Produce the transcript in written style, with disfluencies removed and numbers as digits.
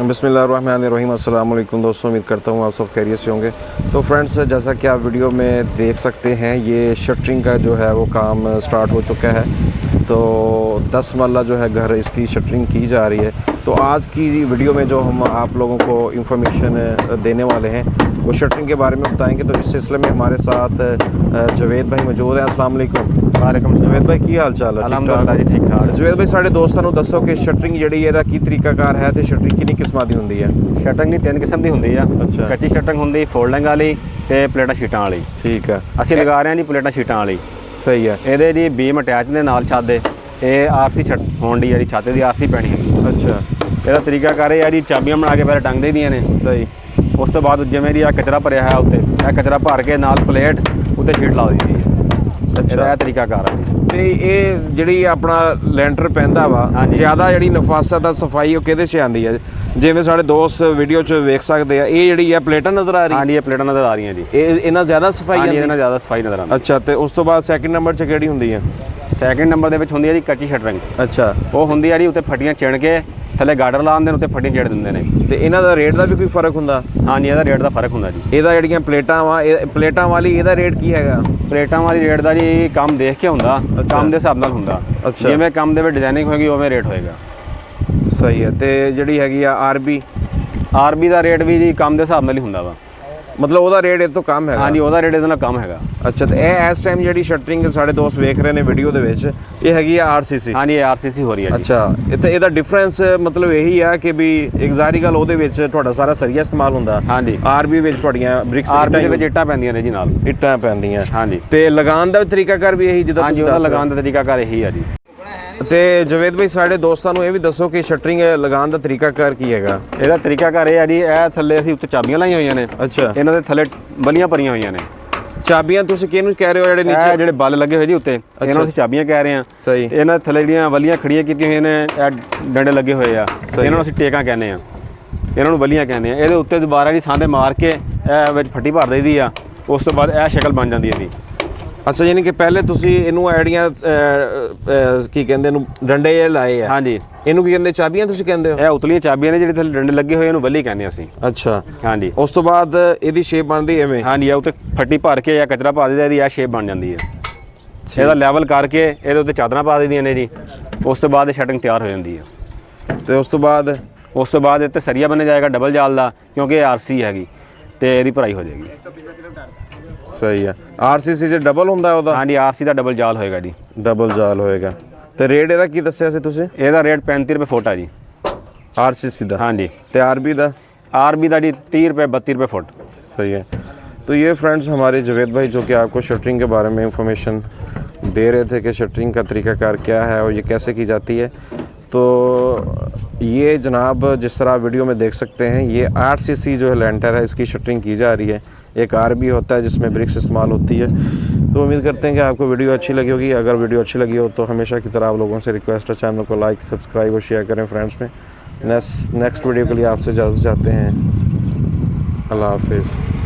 बिस्मिल्लाहिर्रहमानिर्रहीम। अस्सलाम वालेकुम दोस्तों, उम्मीद करता हूँ आप सब खैरियत से होंगे। तो फ्रेंड्स, जैसा कि आप वीडियो में देख सकते हैं, ये शटरिंग का जो है वो काम स्टार्ट हो चुका है। तो 10 मरला जो है घर, इसकी शटरिंग की जा रही है। तो आज की वीडियो में जो हम आप लोगों को इंफॉर्मेशन देने वाले हैं वो शटरिंग के बारे में बताएंगे। तो इस सिलसिले में हमारे साथ जवेद भाई मौजूद हैं। अस्सलाम वालेकुम। वालेकुम। जवेद भाई की हाल चाल है? अल्हम्दुलिल्लाह जी, ठीक ठाक। जवेद भाई, साढ़े दोस्तों को दसो कि शटरिंग जिहड़ी ਇਹਦਾ ਕੀ ਤਰੀਕਾਕਾਰ ਹੈ ਤੇ ਸ਼ਟਰਿੰਗ ਕਿੰਨੀ ਕਿਸਮਾਂ ਦੀ ਹੁੰਦੀ ਹੈ? ਸ਼ਟਰਿੰਗ ਦੀ 3 ਕਿਸਮ ਦੀ ਹੁੰਦੀ ਆ। ਅੱਛਾ। ਕੱਚੀ ਸ਼ਟਰਿੰਗ ਹੁੰਦੀ, ਫੋਲਡਿੰਗ ਵਾਲੀ ਤੇ ਪਲੇਟਾਂ ਸ਼ੀਟਾਂ ਵਾਲੀ। ਠੀਕ ਹੈ। ਅਸੀਂ ਲਗਾ ਰਹੇ ਹਾਂ ਜੀ ਪਲੇਟਾਂ ਸ਼ੀਟਾਂ ਵਾਲੀ। ਸਹੀ ਹੈ। ਇਹਦੇ ਜੀ ਬੀਮ ਅਟੈਚ ਦੇ ਨਾਲ ਛੱਤ ਦੇ, ਇਹ ਆਰਸੀ ਛੱਤ ਹੋਣ ਦੀ, ਜਿਹੜੀ ਛੱਤ ਦੀ ਆਰਸੀ ਪੈਣੀ ਹੈ। ਅੱਛਾ। ਇਹਦਾ ਤਰੀਕਾਕਾਰ ਇਹ ਆ ਜੀ, ਚਾਬੀਆਂ ਬਣਾ ਕੇ ਪਹਿਲਾਂ ਟੰਗ ਦੇਈਆਂ ਨੇ। ਸਹੀ। ਉਸ ਤੋਂ ਬਾਅਦ ਜਿਵੇਂ ਜੀ ਆ ਕਚਰਾ ਭਰਿਆ ਹੈ ਉੱਤੇ, ਇਹ ਕਚਰਾ ਭਰ ਕੇ ਨਾਲ ਪਲੇਟ ਉੱਤੇ ਸ਼ੀਟ ਲਾ ਦਿੱਤੀ ਹੈ। ਇਹਦਾ ਇਹ ਤਰੀਕਾਕਾਰ ਆ। ਤੇ ਇਹ ਜਿਹੜੀ ਆਪਣਾ ਲੈਂਟਰ ਪੈਂਦਾ ਵਾ, ਜ਼ਿਆਦਾ ਜਿਹੜੀ ਨਫਾਸਤ ਆ ਸਫਾਈ ਉਹ ਕਿਹਦੇ 'ਚ ਆਉਂਦੀ ਹੈ? ਜਿਵੇਂ ਸਾਡੇ ਦੋਸਤ ਵੀਡੀਓ 'ਚ ਵੇਖ ਸਕਦੇ ਆ, ਇਹ ਜਿਹੜੀ ਆ ਪਲੇਟਾਂ ਨਜ਼ਰ ਆ ਰਹੀ? ਹਾਂਜੀ, ਇਹ ਪਲੇਟਾਂ ਨਜ਼ਰ ਆ ਰਹੀਆਂ ਜੀ। ਇਹ ਇਹਨਾਂ ਜ਼ਿਆਦਾ ਸਫਾਈ ਆਉਂਦੀ? ਇਹਨਾਂ ਜ਼ਿਆਦਾ ਸਫਾਈ ਨਜ਼ਰ ਆਉਂਦੀ। ਅੱਛਾ। ਤੇ ਉਸ ਤੋਂ ਬਾਅਦ ਸੈਕਿੰਡ ਨੰਬਰ 'ਚ ਕਿਹੜੀ ਹੁੰਦੀ ਹੈ? ਸੈਕਿੰਡ ਨੰਬਰ ਦੇ ਵਿੱਚ ਹੁੰਦੀ ਹੈ ਜੀ ਕੱਚੀ ਸ਼ਟਰਿੰਗ। ਅੱਛਾ। ਉਹ ਹੁੰਦੀ ਆ ਜੀ, ਉੱਤੇ ਫੱਟੀਆਂ ਚਿਣ ਕੇ ਥੱਲੇ ਗਾਰਡਰ ਲਾ ਦਿੰਦੇ ਨੇ, ਉੱਤੇ ਫੱਟੀਆਂ ਚਿੜ ਦਿੰਦੇ ਨੇ। ਤੇ ਇਹਨਾਂ ਦਾ ਰੇਟ ਦਾ ਵੀ ਕੋਈ ਫਰਕ ਹੁੰਦਾ? ਹਾਂਜੀ, ਇਹਦਾ ਰੇਟ ਦਾ ਫਰਕ ਹੁੰਦਾ ਜੀ। ਇਹਦਾ ਜਿਹੜੀਆਂ ਪਲੇਟਾਂ ਵਾ, ਇਹ ਪਲੇਟਾਂ ਵਾਲੀ ਇਹਦਾ ਰੇਟ ਕੀ ਹੈਗਾ? ਪਲੇਟਾਂ ਵਾਲੀ ਰੇਟ ਦਾ ਜੀ ਕੰਮ ਦੇਖ ਕੇ ਹੁੰਦਾ, ਕੰਮ ਦੇ ਹਿਸਾਬ ਨਾਲ ਹੁੰਦਾ। ਅੱਛਾ। ਜਿਵੇਂ ਕੰਮ ਦੇ ਵਿੱਚ ਡਿਜ਼ਾਈਨਿੰਗ ਹੋਏਗੀ ਉਵੇਂ ਰੇਟ ਹੋਏਗਾ। ਸਹੀ ਹੈ। ਤੇ ਜਿਹੜੀ ਹੈਗੀ ਆ ਆਰਬੀ ਦਾ ਰੇਟ ਵੀ ਜੀ ਕੰਮ ਦੇ ਹਿਸਾਬ ਨਾਲ ਹੀ ਹੁੰਦਾ ਵਾ। ਮਤਲਬ ਉਹਦਾ ਰੇਟ ਇਹ ਤੋਂ ਕਮ ਹੈਗਾ? ਹਾਂਜੀ, ਉਹਦਾ ਰੇਟ ਇਹਦੇ ਨਾਲ ਕਮ ਹੈਗਾ। ਅੱਛਾ। ਤੇ ਇਹ ਇਸ ਟਾਈਮ ਜਿਹੜੀ ਸ਼ਟਰਿੰਗ ਸਾਡੇ ਦੋਸਤ ਵੇਖ ਰਹੇ ਨੇ ਵੀਡੀਓ ਦੇ ਵਿੱਚ, ਇਹ ਹੈਗੀ ਆ ਆਰਸੀਸੀ? ਹਾਂਜੀ, ਇਹ ਆਰਸੀਸੀ ਹੋ ਰਹੀ ਹੈ ਜੀ। ਅੱਛਾ। ਇੱਥੇ ਇਹਦਾ ਡਿਫਰੈਂਸ ਮਤਲਬ ਇਹੀ ਆ ਕਿ ਵੀ ਇੱਕ ਜ਼ਾਹਰੀ ਗੱਲ, ਉਹਦੇ ਵਿੱਚ ਤੁਹਾਡਾ ਸਾਰਾ ਸਰੀਆ ਇਸਤੇਮਾਲ ਹੁੰਦਾ। ਹਾਂਜੀ। ਆਰਬੀ ਵਿੱਚ ਤੁਹਾਡੀਆਂ ਬ੍ਰਿਕਸ, ਆਰਬੀ ਦੇ ਵਿੱਚ ਇੱਟਾਂ ਪੈਂਦੀਆਂ ਨੇ ਜੀ, ਨਾਲ ਇੱਟਾਂ ਪੈਂਦੀਆਂ। ਹਾਂਜੀ। ਤੇ ਲਗਾਉਣ ਦਾ ਤਰੀਕਾਕਾਰ ਵੀ ਇਹੀ ਜਿੱਦਾਂ? ਹਾਂਜੀ, ਉਹਦਾ ਲਗਾਉਣ ਦਾ ਤਰੀਕਾਕਾਰ ਇਹੀ ਆ ਜੀ। ਤੇ ਜਵੇਦ ਭਾਈ, ਸਾਡੇ ਦੋਸਤਾਂ ਨੂੰ ਇਹ ਵੀ ਦੱਸੋ ਕਿ ਸ਼ਟਰਿੰਗ ਲਗਾਉਣ ਦਾ ਤਰੀਕਾਕਾਰ ਕੀ ਹੈਗਾ? ਇਹਦਾ ਤਰੀਕਾਕਾਰ ਇਹ ਆ ਜੀ, ਇਹ ਥੱਲੇ ਅਸੀਂ ਉੱਤੇ ਚਾਬੀਆਂ ਲਾਈਆਂ ਹੋਈਆਂ ਨੇ। ਅੱਛਾ। ਇਹਨਾਂ ਦੇ ਥੱਲੇ ਬਲੀਆਂ ਭਰੀਆਂ ਹੋਈਆਂ ਨੇ। ਚਾਬੀਆਂ ਤੁਸੀਂ ਕਿਹਨੂੰ ਕਹਿ ਰਹੇ ਹੋ? ਜਿਹੜੇ ਨੀਚੇ ਜਿਹੜੇ ਬਲ ਲੱਗੇ ਹੋਏ ਜੀ ਉੱਤੇ, ਇਹਨਾਂ ਨੂੰ ਅਸੀਂ ਚਾਬੀਆਂ ਕਹਿ ਰਹੇ ਹਾਂ। ਸਹੀ। ਤੇ ਇਹਨਾਂ ਦੇ ਥੱਲੇ ਜਿਹੜੀਆਂ ਵਲੀਆਂ ਖੜੀਆਂ ਕੀਤੀਆਂ ਹੋਈਆਂ ਨੇ, ਇਹ ਡੰਡੇ ਲੱਗੇ ਹੋਏ ਆ, ਇਹਨਾਂ ਨੂੰ ਅਸੀਂ ਟੇਕਾਂ ਕਹਿੰਦੇ ਆ, ਇਹਨਾਂ ਨੂੰ ਵਲੀਆਂ ਕਹਿੰਦੇ ਆ। ਇਹਦੇ ਉੱਤੇ ਦੁਬਾਰਾ ਜਿਹੜੀ ਸਾਂਦੇ ਮਾਰ ਕੇ ਇਹ ਵਿੱਚ ਫੱਟੀ ਭਰ ਦਈਦੀ ਆ। ਉਸ ਤੋਂ ਬਾਅਦ ਇਹ ਸ਼ਕਲ ਬਣ ਜਾਂਦੀ ਇਹਦੀ। ਅੱਛਾ। ਯਾਨੀ ਕਿ ਪਹਿਲੇ ਤੁਸੀਂ ਇਹਨੂੰ ਐੜੀਆਂ ਕੀ ਕਹਿੰਦੇ ਇਹਨੂੰ, ਡੰਡੇ ਜੇ ਲਾਏ ਆ? ਹਾਂਜੀ। ਇਹਨੂੰ ਕੀ ਕਹਿੰਦੇ? ਚਾਬੀਆਂ ਤੁਸੀਂ ਕਹਿੰਦੇ ਹੋ? ਇਹ ਉਤਲੀਆਂ ਚਾਬੀਆਂ ਨੇ, ਜਿਹੜੇ ਥੱਲੇ ਡੰਡੇ ਲੱਗੇ ਹੋਏ, ਇਹਨੂੰ ਵਲੀ ਕਹਿੰਦੇ ਅਸੀਂ। ਅੱਛਾ। ਹਾਂਜੀ। ਉਸ ਤੋਂ ਬਾਅਦ ਇਹਦੀ ਸ਼ੇਪ ਬਣਦੀ ਐਵੇਂ? ਹਾਂਜੀ, ਇਹ ਉੱਤੇ ਫੱਟੀ ਭਰ ਕੇ ਜਾਂ ਕਚਰਾ ਪਾ ਦਿੰਦਾ, ਇਹਦੀ ਇਹ ਸ਼ੇਪ ਬਣ ਜਾਂਦੀ ਹੈ। ਇਹਦਾ ਲੈਵਲ ਕਰਕੇ ਇਹਦੇ ਉੱਤੇ ਚਾਦਰਾਂ ਪਾ ਦਿੰਦੀਆਂ ਨੇ ਜੀ। ਉਸ ਤੋਂ ਬਾਅਦ ਇਹ ਸ਼ਟਰਿੰਗ ਤਿਆਰ ਹੋ ਜਾਂਦੀ ਹੈ। ਤੇ ਉਸ ਤੋਂ ਬਾਅਦ ਇਹ 'ਤੇ ਸਰੀਆ ਬਣਿਆ ਜਾਏਗਾ ਡਬਲ ਜਾਲ ਦਾ, ਕਿਉਂਕਿ ਇਹ ਆਰਸੀ ਹੈਗੀ ਤੇ ਇਹਦੀ ਭਰਾਈ ਹੋ ਜਾਏਗੀ। ਸਹੀ ਹੈ। ਆਰਸੀਸੀ 'ਚ ਡਬਲ ਹੁੰਦਾ ਉਹਦਾ? ਹਾਂਜੀ, ਆਰਸੀ ਦਾ ਡਬਲ ਜਾਲ ਹੋਏਗਾ ਜੀ। ਡਬਲ ਜਾਲ ਹੋਏਗਾ। ਤੇ ਰੇਟ ਇਹਦਾ ਕੀ ਦੱਸਿਆ ਸੀ ਤੁਸੀਂ? ਇਹਦਾ ਰੇਟ 35 रुपये फुट है जी, आरसीसी ਦਾ? ਹਾਂਜੀ। ਤੇ आरबी ਦਾ? आरबी ਦਾ जी 30 रुपये 32 रुपये फुट। सही है। तो ये फ्रेंड्स हमारे जवेद भाई जो कि आपको शटरिंग के बारे में इंफॉर्मेशन दे रहे थे कि शटरिंग का तरीक़ाकार क्या है और ये कैसे की जाती है। तो ये जनाब, जिस तरह आप वीडियो में देख सकते हैं, ये 8 सीसी जो है लेंटर है, इसकी शटरिंग की जा रही है। एक आरबी होता है जिसमें ब्रिक्स इस्तेमाल होती है। तो उम्मीद करते हैं कि आपको वीडियो अच्छी लगी होगी। अगर वीडियो अच्छी लगी हो तो हमेशा की तरह आप लोगों से रिक्वेस्ट है, चैनल को लाइक, सब्सक्राइब और शेयर करें फ्रेंड्स में। नेक्स्ट वीडियो के लिए आपसे इजाज़त चाहते हैं। अल्लाह हाफिज़।